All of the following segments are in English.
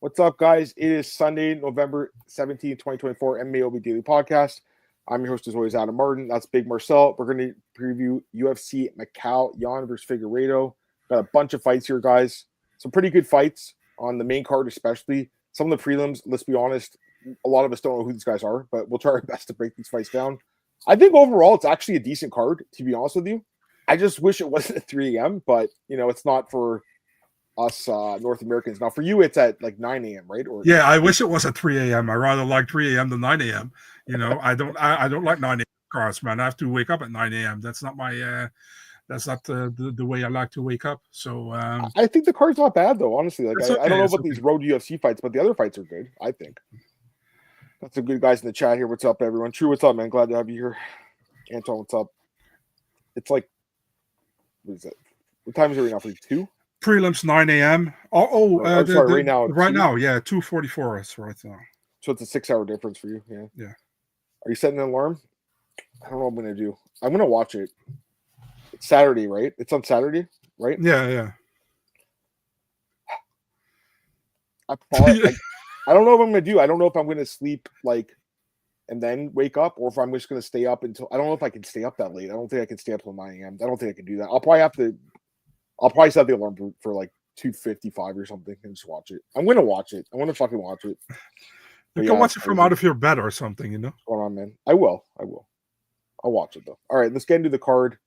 What's up, guys? It is Sunday, November 17th, 2024, MMAOB Daily Podcast. I'm your host, as always, Adam Martin. That's Big Marcel. We're going to preview UFC Macau, Jan versus Figueiredo. Got a bunch of fights here, guys. Some pretty good fights on the main card, especially. Some of the prelims, let's be honest, a lot of us don't know who these guys are, but we'll try our best to break these fights down. I think overall, it's actually a decent card, to be honest with you. I just wish it wasn't at 3 a.m., but, you know, it's not for us North Americans. Now, for you, it's at like 9 a.m., right? Or yeah, I wish it was at 3 a.m. I rather like 3 a.m. than 9 a.m. You know, I don't like 9 a.m. cars, man. I have to wake up at 9 a.m. That's not my that's not the way I like to wake up. So I think the card's not bad, though, honestly. Like okay, I don't know about these road UFC fights, but the other fights are good, I think. Got some good guys in the chat here. What's up, everyone? True, what's up, man? Glad to have you here. Anton, what's up? It's like, what is it? What time is it right now for you? 2? Prelims 9 a.m. Sorry, right now. Right now, yeah, 2:44 is right now. So it's a 6-hour difference for you, yeah. Yeah. Are you setting an alarm? I don't know what I'm gonna do. I'm gonna watch it. It's Saturday, right? It's on Saturday, right? Yeah. I don't know what I'm gonna do. I don't know if I'm gonna sleep and then wake up, or if I'm just gonna stay up until. I don't know if I can stay up that late. I don't think I can stay up till 9 a.m. I don't think I can do that. I'll probably set the alarm for like 2:55 or something and just watch it. I'm gonna watch it. I want to fucking watch it. You can watch it from out of your bed or something, you know. What's going on, man? I will. I'll watch it though. All right, let's get into the card.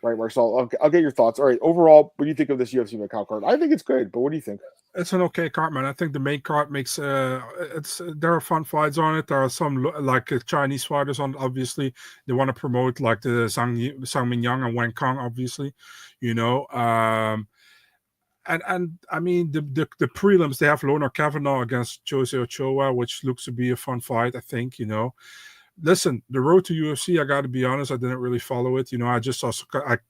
Right, Marcel. I'll get your thoughts. All right, overall, what do you think of this UFC Macau card? I think it's good, but what do you think? It's an okay card, man. I think the main card makes there are fun fights on it. There are some like Chinese fighters on. Obviously, they want to promote like the Zhang Mingyang and Wang, obviously, you know. And I mean the prelims, they have Kavanagh against Jose Ochoa, which looks to be a fun fight. I think, you know. Listen, the road to UFC, I got to be honest, I didn't really follow it. You know, I just saw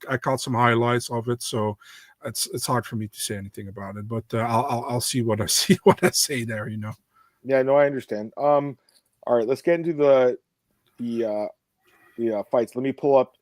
I caught some highlights of it, so it's hard for me to say anything about it. But I'll see what I see what I say there. You know. Yeah, no, I understand. All right, let's get into the fights. Let me pull up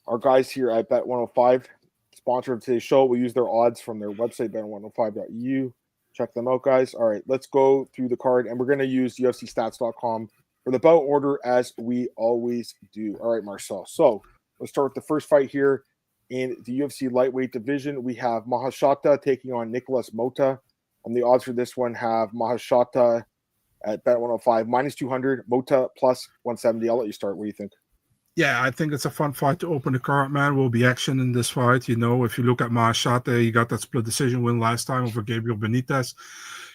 our guys here at Bet 105, sponsor of today's show. We'll use their odds from their website, bet105.eu. Check them out, guys. All right, let's go through the card, and we're going to use UFCstats.com for the bout order, as we always do. All right, Marcel. So let's start with the first fight here in the UFC lightweight division. We have Maheshate taking on Nikolas Motta. The odds for this one have Maheshate at Bet 105 minus 200, Motta plus 170. I'll let you start. What do you think? Yeah, I think it's a fun fight to open the card, man. Will be action in this fight. You know, if you look at Maheshate, he got that split decision win last time over Gabriel Benitez.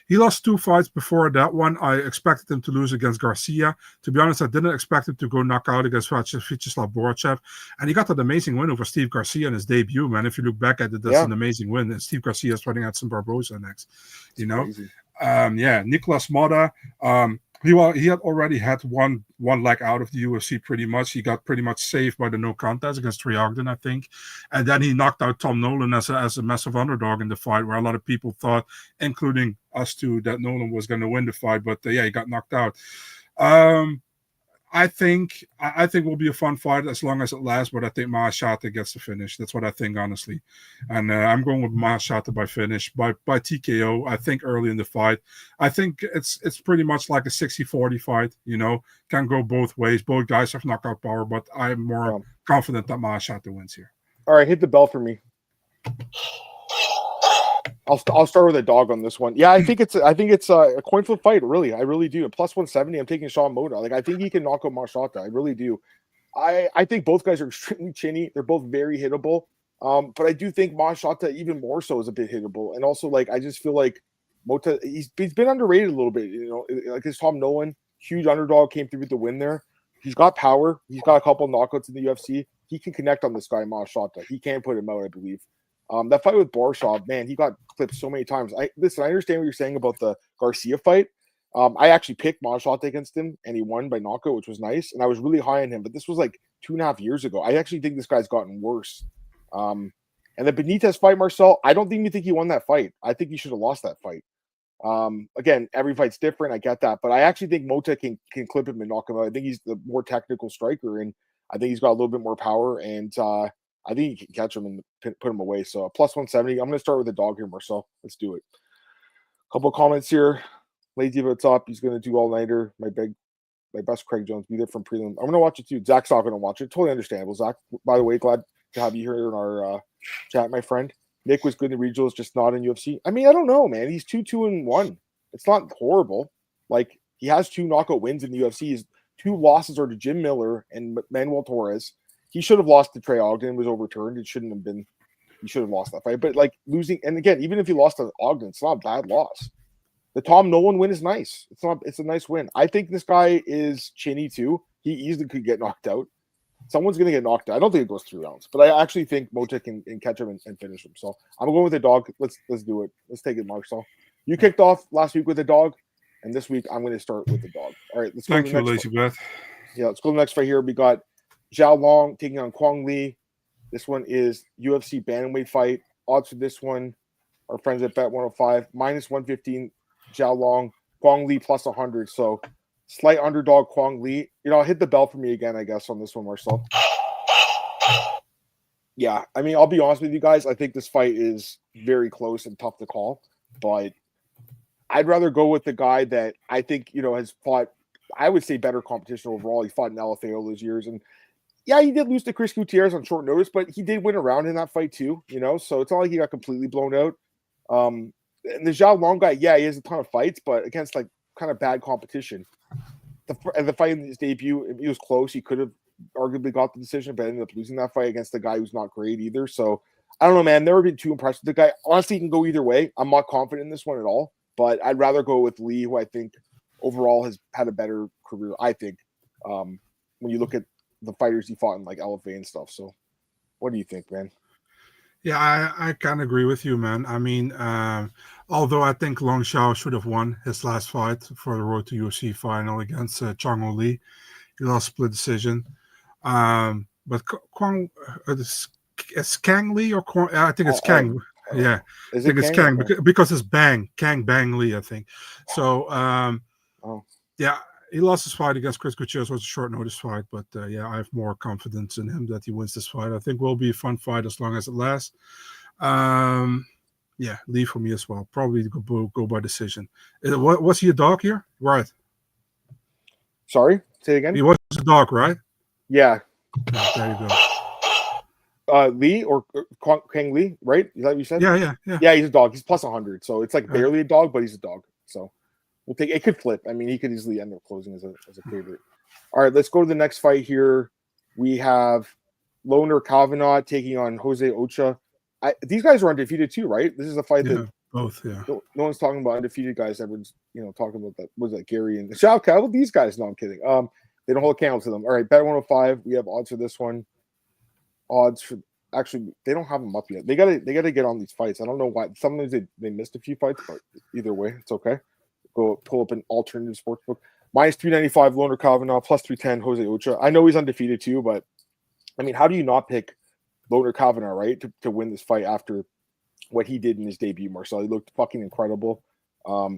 He lost 2 fights before that one. I expected him to lose against Garcia. To be honest, I didn't expect him to go knockout against Vyacheslav Borachev. And he got that amazing win over Steve Garcia in his debut, man. If you look back at it, that's an amazing win. And Steve Garcia is fighting Edson Barboza next. You know? Nikolas Motta. He had already had one leg out of the UFC pretty much. He got pretty much saved by the no contest against Trey Ogden, I think. And then he knocked out Tom Nolan as a massive underdog in the fight, where a lot of people thought, including us two, that Nolan was going to win the fight. But he got knocked out. I think will be a fun fight as long as it lasts, but I think Maheshate gets the finish. That's what I think, honestly. And I'm going with Maheshate by finish, by TKO. I think early in the fight. I think it's pretty much like a 60-40 fight, you know. Can go both ways. Both guys have knockout power, but I'm more confident that Maheshate wins here. All right, hit the bell for me. I'll start with a dog on this one. Yeah, I think it's a coin flip fight. Really, I really do. Plus 170. I'm taking Sean Motta. Like, I think he can knock out Maheshate. I really do. I think both guys are extremely chinny. They're both very hittable. But I do think Maheshate even more so is a bit hittable. And also, like, I just feel like Motta, he's been underrated a little bit. You know, like his Tom Nolan, huge underdog, came through with the win there. He's got power. He's got a couple of knockouts in the UFC. He can connect on this guy, Maheshate. He can put him out, I believe. That fight with Borshaw, man, he got clipped so many times. I understand what you're saying about the Garcia fight. I actually picked Maheshate against him, and he won by knockout, which was nice. And I was really high on him, but this was like 2.5 years ago. I actually think this guy's gotten worse. And the Benitez fight, Marcel, I don't even think he won that fight. I think he should have lost that fight. Again, every fight's different. I get that, but I actually think Motta can clip him and knock him out. I think he's the more technical striker, and I think he's got a little bit more power. And I think he can catch him and put him away. So plus 170. I'm going to start with the dog here, Marcel. Let's do it. Couple comments here. Lazy Boat's up. He's going to do all-nighter. My best Craig Jones. Be there from prelim. I'm going to watch it too. Zach's not going to watch it. Totally understandable. Zach, by the way, glad to have you here in our chat, my friend. Nick was good in the regionals, just not in UFC. I mean, I don't know, man. He's 2-2-1. It's not horrible. Like, he has 2 knockout wins in the UFC. His 2 losses are to Jim Miller and Manuel Torres. He should have lost to Trey Ogden. It was overturned. It shouldn't have been. He should have lost that fight. But, like, losing, and again, even if he lost to Ogden, it's not a bad loss. The Tom Nolan win is nice. It's a nice win. I think this guy is chinny too. He easily could get knocked out. Someone's going to get knocked out. I don't think it goes 3 rounds, but I actually think Motta can catch him and finish him. So I'm going with the dog. Let's do it. Let's take it, Marcel. You kicked off last week with the dog, and this week I'm going to start with the dog. All right, let's go. Thank you, Lazy Beth. Yeah, let's go to the next fight here. We got Xiao Long taking on Quang Li. This one is UFC bantamweight fight. Odds for this one, our friends at Bet 105 -115. Xiao Long, Quang Li +100. So slight underdog Quang Li. Hit the bell for me again, I guess, on this one, Marcel. Yeah, I mean, I'll be honest with you guys. I think this fight is very close and tough to call, but I'd rather go with the guy that I think, has fought, I would say, better competition overall. He fought in LFA all those years. And yeah, he did lose to Chris Gutierrez on short notice, but he did win a round in that fight too, so it's not like he got completely blown out. And the Xiao Long guy, yeah, he has a ton of fights, but against like kind of bad competition. The fight in his debut, he was close. He could have arguably got the decision, but ended up losing that fight against the guy who's not great either. So I don't know, man. Never been too impressed with the guy. Honestly, he can go either way. I'm not confident in this one at all, but I'd rather go with Lee, who I think overall has had a better career, I think, when you look at the fighters he fought in like LFA and stuff. So what do you think, man? Yeah, I kind of agree with you, man. I mean, although I think Long Xiao should have won his last fight for the road to UFC final against Chang Ho Lee. He lost split decision. But Quang, it's Kang Lee or Quang? I think it's Kang. Yeah, I think it's Kang because it's Kang Bang Lee, I think. So, yeah, he lost his fight against Chris Gutierrez. It was a short notice fight, but yeah, I have more confidence in him that he wins this fight. I think it will be a fun fight as long as it lasts. Yeah, Lee for me as well. Probably go by decision. Was he a dog here? Right. Sorry, say it again. He was a dog, right? Yeah. Oh, there you go. Lee or Kang Lee, right? Is that what you said? Yeah. Yeah, he's a dog. He's +100, so it's like barely a dog, but he's a dog. So we'll take. It could flip. I mean, he could easily end up closing as a favorite. All right, let's go to the next fight here. We have Loner Kavanagh taking on Jose Ochoa. These guys are undefeated too, right? This is a fight that both. Yeah. No one's talking about undefeated guys. Everyone's talking about that. Was that Gary and Xiaocan? These guys? No, I'm kidding. They don't hold a candle to them. All right, Bet 105. We have odds for this one. Odds for actually they don't have them up yet. They gotta get on these fights. I don't know why. Sometimes they missed a few fights, but either way, it's okay. Go pull up an alternative sports book. -395 Loner Kavanagh, +310 Jose Ochoa. I know he's undefeated too, but I mean, how do you not pick Loner Kavanagh, right, to win this fight after what he did in his debut, Marcel? He looked fucking incredible.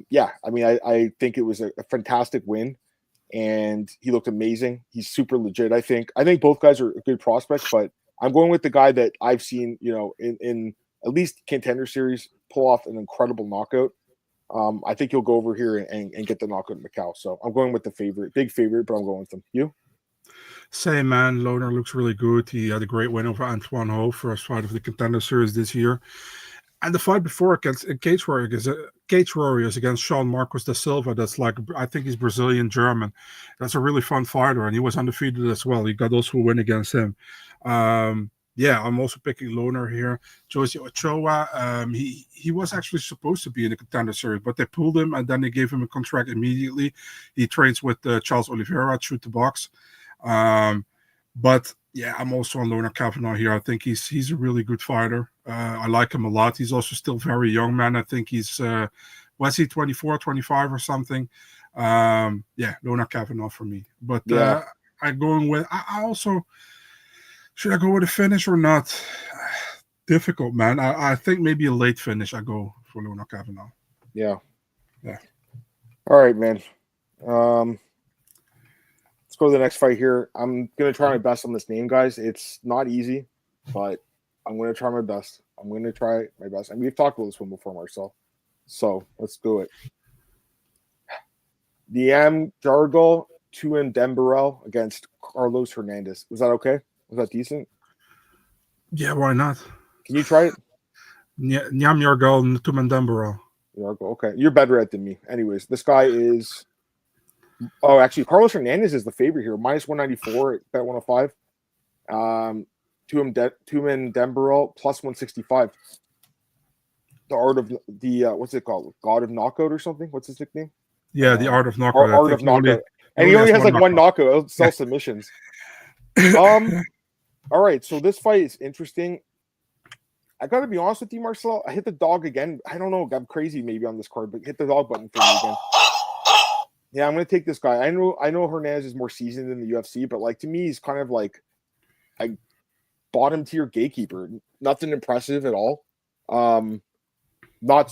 Yeah, I mean, I think it was a fantastic win, and he looked amazing. He's super legit. I think both guys are good prospects, but I'm going with the guy that I've seen, in at least contender series pull off an incredible knockout. I think he'll go over here and get the knockout in Macau. So I'm going with the big favorite, but I'm going with him. You? Same, man. Loner looks really good. He had a great win over Antoine Ho, first fight of the contender series this year. And the fight before against Cage Warriors against Sean Marcos da Silva, that's like, I think he's Brazilian-German. That's a really fun fighter, and he was undefeated as well. He got also a win against him. Yeah, I'm also picking Loner here. Josie Ochoa, he was actually supposed to be in the contender series, but they pulled him, and then they gave him a contract immediately. He trains with Charles Oliveira at Shoot the Box. But yeah, I'm also on Loner Kavanagh here. I think he's a really good fighter. I like him a lot. He's also still very young, man. I think he's was he 24, 25 or something? Yeah, Loner Kavanagh for me. But yeah. I'm going with. I also should I go with a finish or not? Difficult, man. I think maybe a late finish. I go for Loner Kavanagh. Yeah. All right, man. Let's go to the next fight here. I'm going to try my best on this name, guys. It's not easy, but I'm going to try my best. And we've talked about this one before, Marcel. So let's do it. Nyamjargal Tumendemberel against Carlos Hernandez. Was that okay? Was that decent? Yeah, why not? Can you try it? Nyamjargal Tumendemberel. Okay, you're better at than me. Anyways, this guy is. Oh, actually, Carlos Hernandez is the favorite here. Minus 194 at bet 105. Tumendemberel plus 165. The art of the what's it called? God of Knockout or something? What's his nickname? Yeah, the art of knockout. Art of knockout. And he only has like one knockout. Self submissions. All right, so this fight is interesting. I got to be honest with you, Marcel. I hit the dog again. I don't know. I'm crazy maybe on this card, but hit the dog button for me again. Yeah, I'm going to take this guy. I know Hernandez is more seasoned in the UFC, but like to me, he's kind of like a bottom tier gatekeeper. Nothing impressive at all. I'm not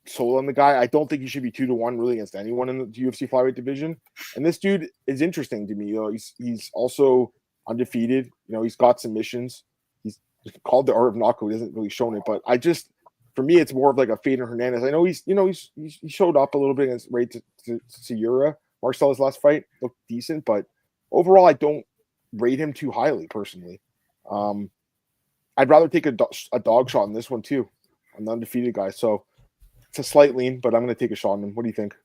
sold on the guy. I don't think he should be 2-1 really against anyone in the UFC flyweight division. And this dude is interesting to me. He's also undefeated. He's got submissions. He's called the art of knockout. He hasn't really shown it, but for me, it's more of like a fade in Hernandez. I know he showed up a little bit against Ray to Segura. Marcel's last fight looked decent, but overall, I don't rate him too highly personally. I'd rather take a dog shot in this one too. I'm the undefeated guy, so it's a slight lean, but I'm going to take a shot on him. What do you think?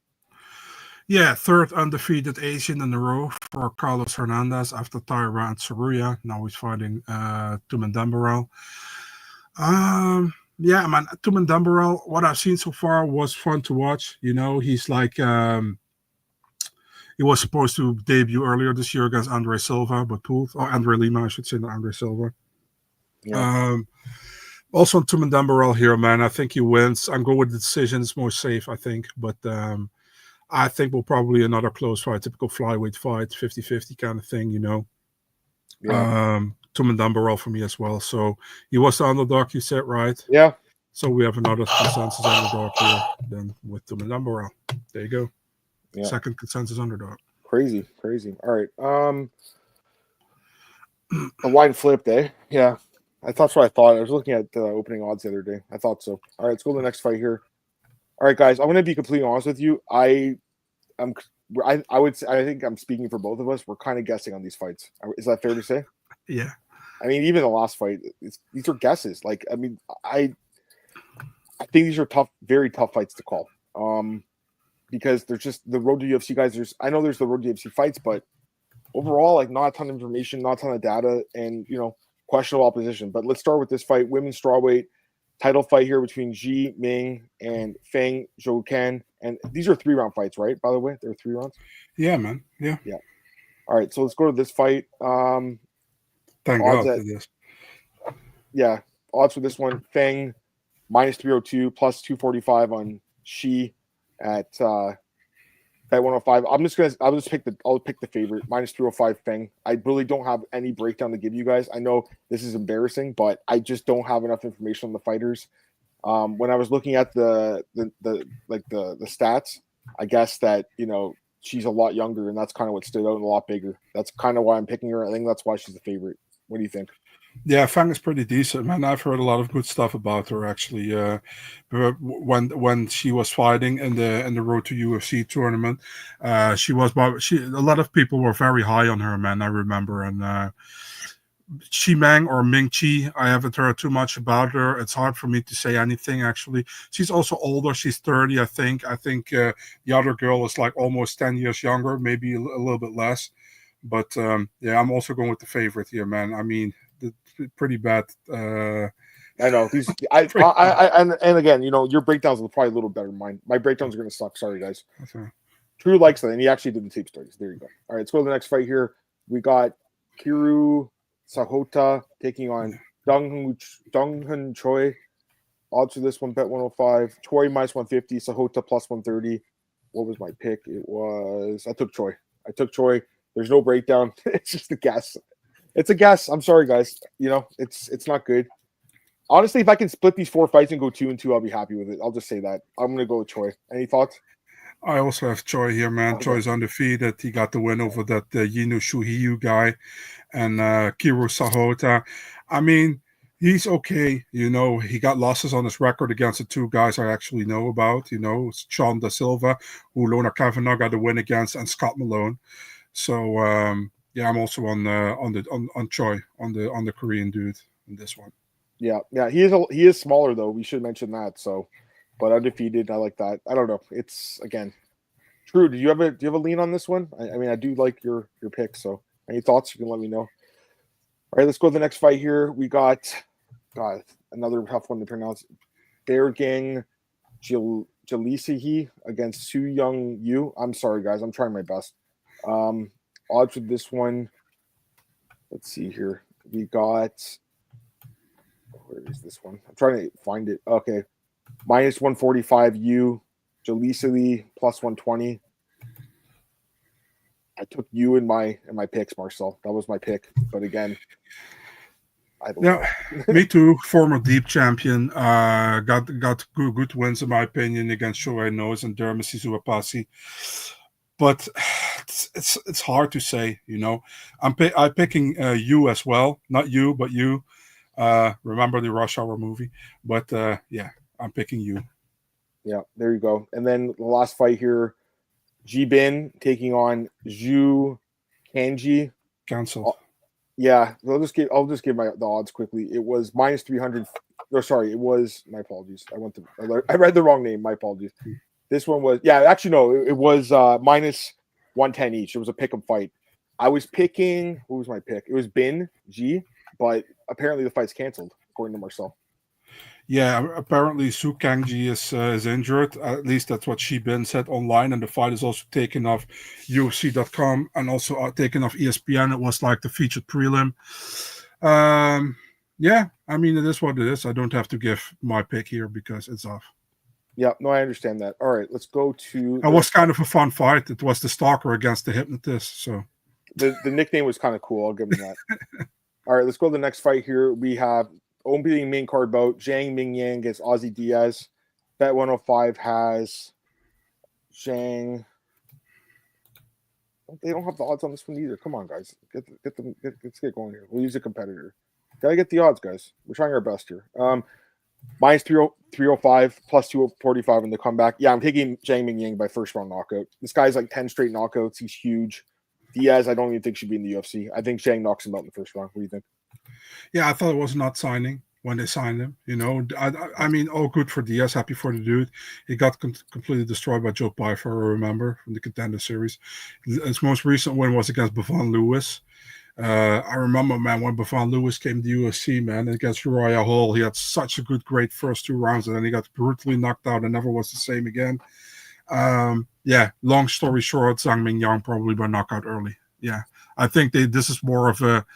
Yeah, third undefeated Asian in a row for Carlos Hernandez after Taira and Saruya. Now he's fighting Tumendemberel. Yeah, man, Tumendemberel, what I've seen so far was fun to watch. He's like, he was supposed to debut earlier this year against Andre Silva, but pulled. Or Andre Lima, I should say, not Andre Silva. Yeah. Also on Tumendemberel here, man, I think he wins. I'm going with the decision. It's more safe, I think. But I think we'll probably another close fight, typical flyweight fight, 50-50 kind of thing, Yeah. Tumendemberel for me as well. So he was the underdog, you said, right? Yeah. So we have another consensus underdog here then with Tumendemberel. There you go. Yeah. Second consensus underdog. Crazy. All right. A wide flip, eh? Yeah. That's what I thought. I was looking at the opening odds the other day. I thought so. All right, let's go to the next fight here. All right, guys, I'm going to be completely honest with you. I would say, I think I'm speaking for both of us. We're kind of guessing on these fights. Is that fair to say? Yeah. I mean, even the last fight, these are guesses. Like, I mean, I think these are tough, very tough fights to call. Because there's just the road to UFC guys. I know there's the road to UFC fights, but overall, like, not a ton of information, not a ton of data, and questionable opposition. But let's start with this fight, women's strawweight title fight here between Ji, Ming, and Feng, Xiaocan. And these are 3-round fights, right? By the way, they're 3 rounds. Yeah, man. Yeah. All right, so let's go to this fight. Thank God for this. Yeah, odds for this one: Feng minus 302 plus 245 on Shi at 105. I'll pick the favorite minus 305 Feng. I really don't have any breakdown to give you guys. I know this is embarrassing, but I just don't have enough information on the fighters. When I was looking at the stats, I guess that she's a lot younger, and that's kind of what stood out and a lot bigger. That's kind of why I'm picking her. I think that's why she's the favorite. What do you think? Yeah, Feng is pretty decent, man. I've heard a lot of good stuff about her actually. When she was fighting in the Road to UFC tournament, a lot of people were very high on her, man. I remember, and Ming or Ming Chi, I haven't heard too much about her. It's hard for me to say anything actually. She's also older. She's 30, I think. I think the other girl is like almost 10 years younger, maybe a little bit less. But yeah, I'm also going with the favorite here, man. I mean, pretty bad. I know these. And again, your breakdowns are probably a little better than mine. My breakdowns are going to suck. Sorry, guys. Okay. True likes that, and he actually did the tape studies. There you go. All right, let's go to the next fight here. We got Kiru Sahota taking on DongHun Choi. Odds for this one, bet 105. Choi minus 150. Sahota plus 130. What was my pick? I took Choi. There's no breakdown. It's just a guess. It's a guess. I'm sorry, guys. It's not good. Honestly, if I can split these 4 fights and go 2-2, I'll be happy with it. I'll just say that. I'm going to go with Choi. Any thoughts? I also have Choi here, man. Okay. Choi's undefeated. He got the win over that Yinu Shuhiyu guy and Kiru Sahota. I mean, He's okay. He got losses on his record against the two guys I actually know about. It's Sean Da Silva, who Lona Kavanagh got a win against, and Scott Malone. So yeah, I'm also on Choi, on the Korean dude in this one. Yeah, he is smaller though. We should mention that. So, but undefeated, I like that. I don't know. It's again, Drew. Do you have a lean on this one? I mean, I do like your pick. So, any thoughts? You can let me know. All right, let's go to the next fight here. We got another tough one to pronounce. Baergeng Jieleyisi against SuYoung Yu. I'm sorry, guys. I'm trying my best. Odds with this one. Let's see here. We got. Where is this one? I'm trying to find it. Okay. Minus 145 U. Jieleyisi plus 120. I took you in my picks, Marcel. That was my pick. But again, I don't know. Me too. Former deep champion. Got good wins in my opinion against Choi and Dermis Suapasi. But it's hard to say, I'm picking you as well. Not you, but you. Remember the Rush Hour movie? But yeah, I'm picking you. Yeah, there you go. And then the last fight here, Jibin taking on Zhu Kangjie. Cancel. Yeah, I'll just give the odds quickly. It was minus 300. No, sorry, it was. My apologies. I read the wrong name. My apologies. This one was actually no, it was minus 110 each. It was a pick 'em fight. I was picking. What was my pick? It was Bin G, but apparently the fight's canceled according to Marcel. Yeah, apparently Zhu Kangjie is injured. At least that's what Shibin said online, and the fight is also taken off UFC.com and also taken off ESPN. It was like the featured prelim. Yeah, I mean, it is what it is. I don't have to give my pick here because it's off. Yeah, no, I understand that. All right, let's go to. It was kind of a fun fight. It was the stalker against the hypnotist. So the nickname was kind of cool. I'll give him that. All right, let's go to the next fight here. We have opening main card bout Zhang Mingyang against Ozzy Diaz. Bet 105 has Zhang. They don't have the odds on this one either. Come on, guys. Let's get going here. We'll use a competitor. Gotta get the odds, guys. We're trying our best here. Minus 305 plus 245 in the comeback. Yeah, I'm taking Zhang Mingyang by first round knockout. This guy's like 10 straight knockouts. He's huge. Diaz, I don't even think should be in the UFC. I think Zhang knocks him out in the first round. What do you think? Yeah, I thought it was not signing when they signed him. I mean, all good for Diaz. Happy for the dude. He got completely destroyed by Joe Pyfer, I remember, from the Contender Series. His most recent win was against Bavon Lewis. I remember, man, when Bavon Lewis came to UFC, man, against Uriah Hall, he had such a great first 2 rounds, and then he got brutally knocked out and never was the same again. Yeah, long story short, Zhang Mingyang probably by knockout early. Yeah, I think this is more of a,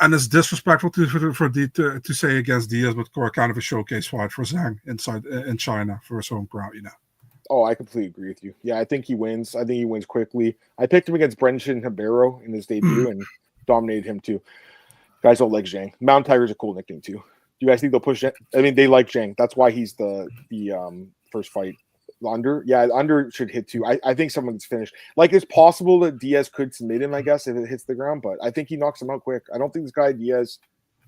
and it's disrespectful to say against Diaz, but kind of a showcase fight for Zhang in China for his home crowd, Oh, I completely agree with you. Yeah, I think he wins. I think he wins quickly. I picked him against Brendan Hibero in his debut and dominated him too. Guys don't like Zhang. Mountain Tiger's a cool nickname too. Do you guys think they'll push it? I mean, they like Zhang. That's why he's the first fight. Under, yeah, under should hit too. I think someone's finished. Like, it's possible that Diaz could submit him, I guess, if it hits the ground, but I think he knocks him out quick. I don't think this guy Diaz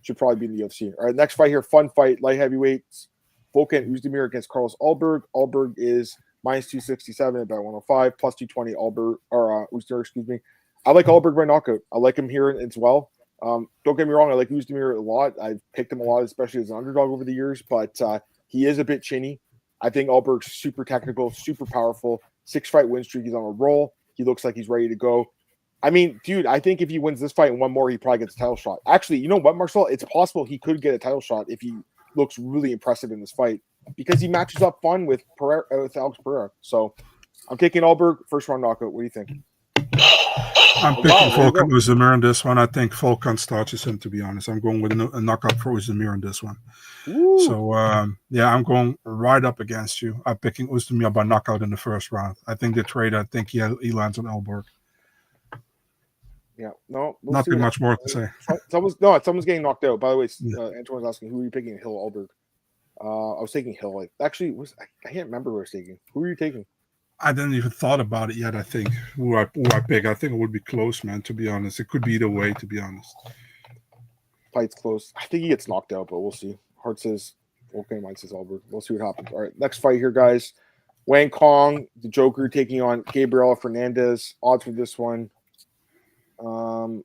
should probably be in the UFC. All right, next fight here, fun fight, light heavyweights. Volkan Oezdemir against Carlos Ulberg. Ulberg is minus 267 at 105, plus 220 Oezdemir, excuse me. I like Ulberg by knockout. I like him here as well. Don't get me wrong, I like Oezdemir a lot. I've picked him a lot, especially as an underdog over the years, but he is a bit chinny. I think Ulberg's super technical, super powerful. 6-fight win streak. He's on a roll. He looks like he's ready to go. I mean, dude, I think if he wins this fight and one more, he probably gets a title shot. Actually, you know what, Marcel? It's possible he could get a title shot if he looks really impressive in this fight because he matches up fun with Alex Pereira. So I'm taking Ulberg, first round knockout. What do you think? I'm picking Volkan Oezdemir in this one. I think Volkan starches him, to be honest. I'm going with a knockout for Oezdemir in this one. Ooh. So, yeah, I'm going right up against you. I'm picking Oezdemir by knockout in the first round. I think they trade. I think he lands on Ulberg. Yeah, no. Nothing much more to say. Someone's getting knocked out. By the way, Antoine's asking, who are you picking, Hill or Ulberg? I was taking Hill. I can't remember who I was taking. Who are you taking? I didn't even thought about it yet. I think who I pick. I think it would be close, man. To be honest, it could be either way. To be honest. Fight's close. I think he gets knocked out, but we'll see. Heart says Volkan, mine says Ulberg. We'll see what happens. All right, next fight here, guys. Wang Kong, the Joker, taking on Gabriel Hernandez. Odds for this one. Kong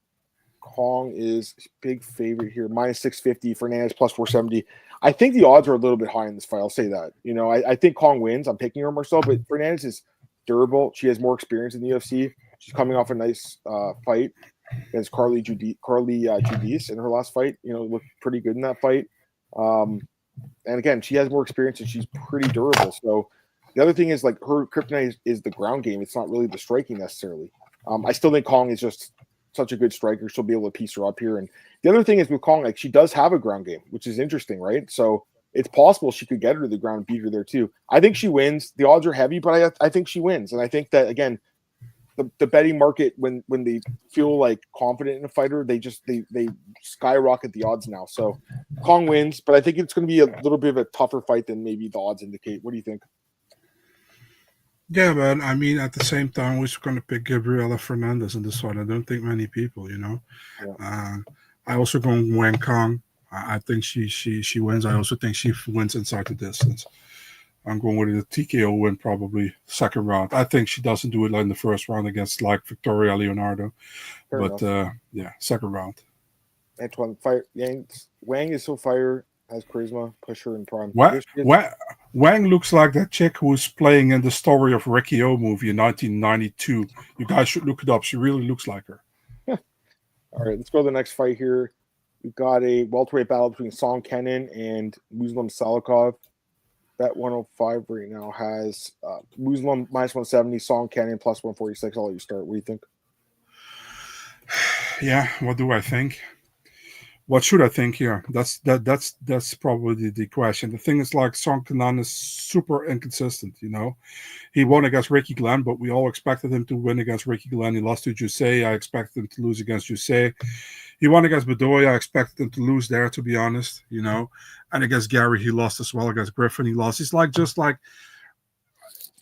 is big favorite here, minus 650. Fernandez plus 470. I think the odds are a little bit high in this fight. I'll say that. You know, I think Kong wins. I'm picking her myself, but Fernandez is durable. She has more experience in the UFC. She's coming off a nice fight against Carly Judice in her last fight. You know, looked pretty good in that fight. And again, she has more experience and she's pretty durable. So the other thing is, like, her kryptonite is the ground game. It's not really the striking necessarily. I still think Kong is just such a good striker. She'll be able to piece her up here. And the other thing is with Kong, like, she does have a ground game, which is interesting, right? So it's possible she could get her to the ground and beat her there too. I think she wins. The odds are heavy, but I think she wins. And I think that, again, the betting market, when they feel like confident in a fighter, they skyrocket the odds now. So Kong wins, but I think it's going to be a little bit of a tougher fight than maybe the odds indicate. What do you think? Yeah, but I mean, at the same time, we're going to pick Gabriela Fernandez in this one. I don't think many people, you know. Yeah. I also go Wang Kong. I think she wins. I also think she wins inside the distance. I'm going with a TKO win, probably second round. I think she doesn't do it like in the first round against like Victoria Leonardo. Fair but yeah, second round. Antoine, Wang is so fire, has charisma, push her in prime. Wang looks like that chick who's playing in the Story of Ricky O movie in 1992. You guys should look it up. She really looks like her. All right, let's go to the next fight here. We've got a welterweight battle between Song Kenan and Muslim Salikov. Bet 105 right now has Muslim minus 170, Song Kenan plus 146. I'll let you start. What do you think? Yeah, what do I think? What should I think here? That's probably the question. The thing is, like, Song Kenan is super inconsistent, you know. He won against Ricky Glenn, but we all expected him to win against Ricky Glenn. He lost to Jusei. I expected him to lose against Jusei. He won against Bedoya. I expected him to lose there, to be honest, you know. And against Gary, he lost as well. Against Griffin, he lost. He's just like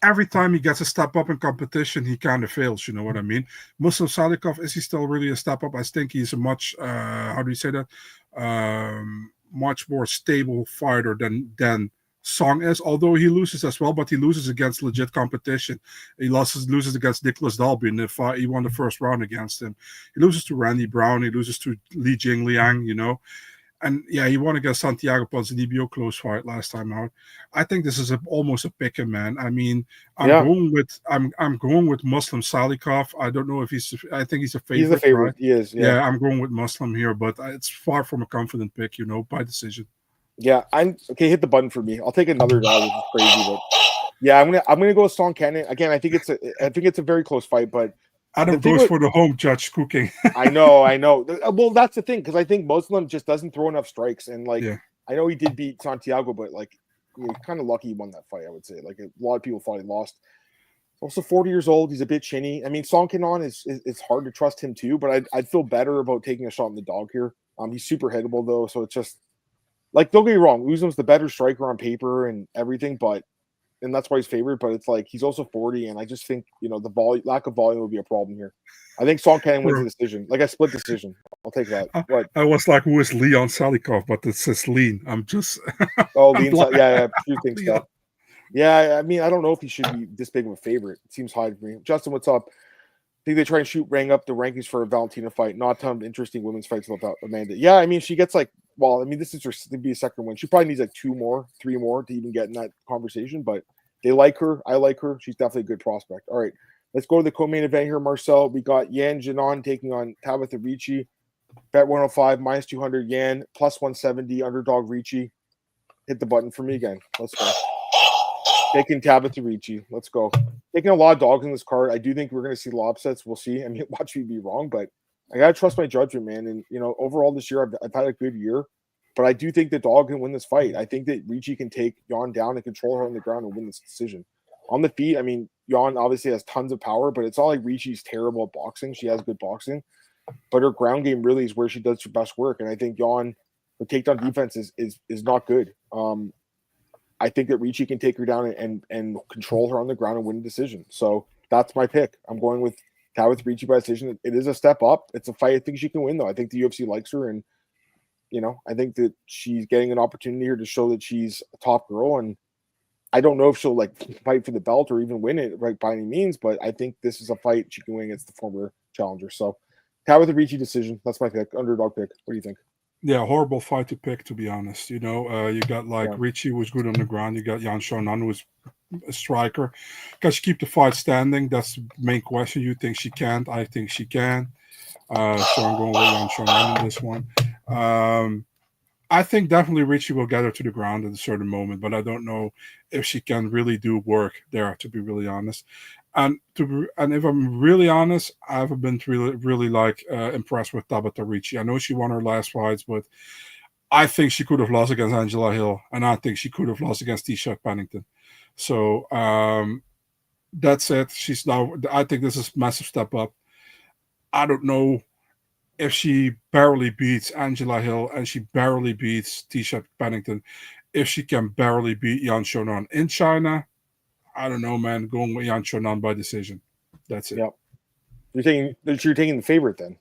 every time he gets a step up in competition, he kind of fails. You know what I mean? Muslim Salikov, is he still really a step up? I think he's a much, how do you say that? Much more stable fighter than Song is, although he loses as well, but he loses against legit competition. He loses against Nicholas Dalby in the fight. He won the first round against him. He loses to Randy Brown. He loses to Li Jingliang, you know. And yeah, he won against Santiago Ponzinibbio, close fight last time out. I think this is almost a pick 'em, man. I mean, I'm going with Muslim Salikov. I don't know if I think he's a favorite. He's the favorite. Right? He is. Yeah, I'm going with Muslim here, but it's far from a confident pick, you know, by decision. Yeah, I'm okay. Hit the button for me. I'll take another guy, which is crazy, but yeah, I'm gonna go with Song Kenan again. I think it's a very close fight, but Adam goes for the home judge cooking. I know. Well, that's the thing, because I think Muslim just doesn't throw enough strikes, and like I know he did beat Santiago, but like he's kind of lucky he won that fight. I would say, like, a lot of people thought he lost. Also 40 years old. He's a bit chinny. I mean, Song Kenan is hard to trust him too, but I'd feel better about taking a shot in the dog here. He's super hittable though, so it's just. Like, don't get me wrong, Usman's the better striker on paper and everything, and that's why he's favorite. But it's like he's also 40, and I just think, you know, the lack of volume will be a problem here. I think Song Kenan wins the decision, like a split decision. I'll take that. I was like, who is Leon Salikov? But it says Lean. I'm just. Lean. Yeah, you think so? Yeah, I mean, I don't know if he should be this big of a favorite. It seems high to me. Justin, what's up? I think they try and rang up the rankings for a Valentina fight. Not a ton of interesting women's fights about Amanda. Yeah, I mean, she gets like. Well, I mean, this is to be a second win. She probably needs like 3 more to even get in that conversation, but they like her. I like her. She's definitely a good prospect. All right, let's go to the co-main event here, Marcel. We got Yan Jinan taking on Tabitha Ricci. Bet 105, minus 200 Yan, plus 170, underdog Ricci. Hit the button for me again. Let's go. Taking Tabitha Ricci. Let's go. Taking a lot of dogs in this card. I do think we're going to see a lot of upsets. We'll see. I mean, watch me be wrong, but I gotta trust my judgment, man. And you know, overall this year, I've had a good year, but I do think the dog can win this fight. I think that Ricci can take Yan down and control her on the ground and win this decision. On the feet, I mean, Yan obviously has tons of power, but it's not like Ricci's terrible at boxing. She has good boxing, but her ground game really is where she does her best work. And I think Yan, the takedown defense is not good. I think that Ricci can take her down and control her on the ground and win a decision. So that's my pick. I'm going with Tabitha Ricci by decision. It is a step up. It's a fight I think she can win, though. I think the UFC likes her, and I think that she's getting an opportunity here to show that she's a top girl, and I don't know if she'll like fight for the belt or even win it right by any means, but I think this is a fight she can win against the former challenger. So, Tabatha Ricci decision. That's my pick. Underdog pick. What do you think? Yeah, horrible fight to pick, to be honest. You got like Yeah. Ricci was good on the ground. You got Yan Xiaonan, who was a striker. Can she keep the fight standing? That's the main question. You think she can't? I think she can. So I'm going with Yan Xiaonan in this one. I think definitely Ricci will get her to the ground at a certain moment, but I don't know if she can really do work there, to be really honest. And if I'm really honest, I haven't been really like impressed with Tabatha Ricci. I know she won her last fights, but I think she could have lost against Angela Hill, and I think she could have lost against Tisha Pennington. So that's it. She's now. I think this is a massive step up. I don't know if she barely beats Angela Hill and she barely beats Tisha Pennington, if she can barely beat Yan Xiaonan in China. I don't know, man. Going with Yan Xiaonan by decision. That's it. Yep. You're taking the favorite then.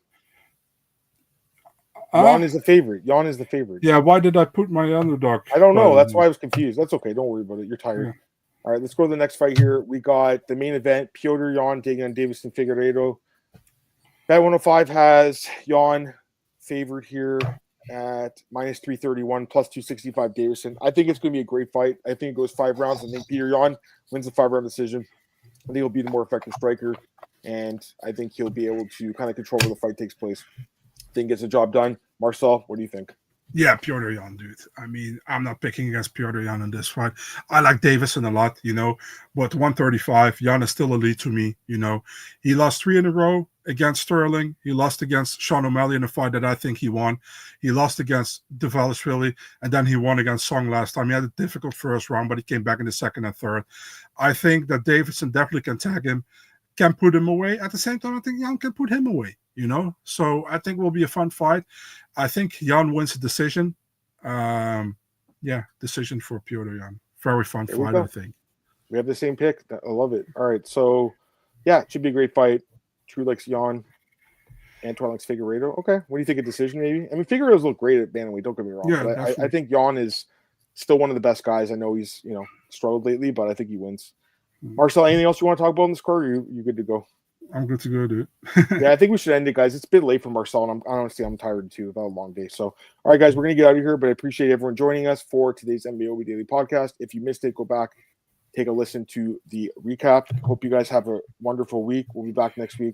Yan is the favorite. Yan is the favorite. Yeah, why did I put my underdog? I don't know. That's why I was confused. That's okay. Don't worry about it. You're tired. Yeah. All right, let's go to the next fight here. We got the main event, Petr Yan taking on Deiveson Figueiredo. Bet 105 has Yan favored here at minus 331, plus 265 Deiveson. I think it's going to be a great fight. I think it goes 5 rounds. I think Petr Yan wins the 5-round decision. I think he'll be the more effective striker, and I think he'll be able to kind of control where the fight takes place. I think gets the job done. Marcel, what do you think? Yeah, Petr Yan, dude. I mean, I'm not picking against Petr Yan in this fight. I like Deiveson a lot, but 135, Yan is still elite to me, He lost 3 in a row against Sterling. He lost against Sean O'Malley in a fight that I think he won. He lost against Dvalishvili, and then he won against Song last time. He had a difficult first round, but he came back in the second and third. I think that Deiveson definitely can tag him, can put him away. At the same time, I think Yan can put him away, So I think it will be a fun fight. I think Yan wins the decision. Decision for Petr Yan. Very fun fight, I think. We have the same pick. I love it. All right, so it should be a great fight. True likes Yan. Antoine likes Figueiredo. Okay, what do you think of decision? Maybe. I mean, Figueiredo's look great at bantamweight. Don't get me wrong. Yeah, but I think Yan is still one of the best guys. I know he's struggled lately, but I think he wins. Marcel, anything else you want to talk about in this card? Or you good to go? I'm good to go, dude. Yeah, I think we should end it, guys. It's a bit late for Marcel, and I'm tired too. I've had a long day. So, all right, guys, we're gonna get out of here. But I appreciate everyone joining us for today's MMAOB Daily Podcast. If you missed it, go back, take a listen to the recap. Hope you guys have a wonderful week. We'll be back next week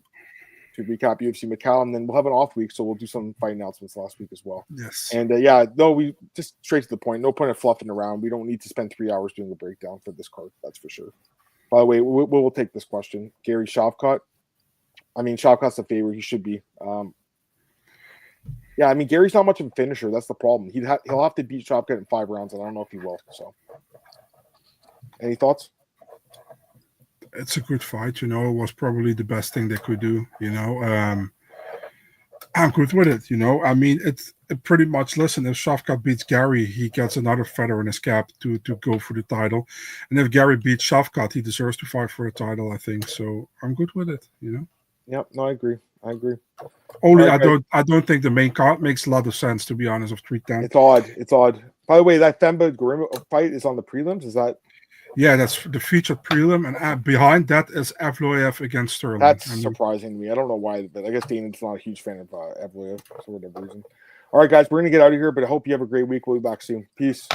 to recap UFC Macau, and then we'll have an off week, so we'll do some fight announcements last week as well. Yes. And we just straight to the point. No point of fluffing around. We don't need to spend 3 hours doing a breakdown for this card. That's for sure. By the way, we'll take this question. Gary Shavkat. I mean, Shavkat's the favorite. He should be. Gary's not much of a finisher. That's the problem. He'll have to beat Shavkat in 5 rounds, and I don't know if he will. So, any thoughts? It's a good fight. It was probably the best thing they could do. I'm good with it. I mean, it pretty much. Listen, if Shavkat beats Gary, he gets another feather in his cap to go for the title, and if Gary beats Shavkat, he deserves to fight for the title. I think so. I'm good with it. Yep. No, I agree. Only right, I don't think the main card makes a lot of sense, to be honest. Of 310. It's odd. By the way, that Themba Gorima fight is on the prelims. Is that? Yeah, that's the featured prelim, and behind that is Evloev against Sterling. That's surprising to me. I don't know why, but I guess Dana's not a huge fan of Evloev for whatever reason. All right, guys, we're gonna get out of here, but I hope you have a great week. We'll be back soon. Peace.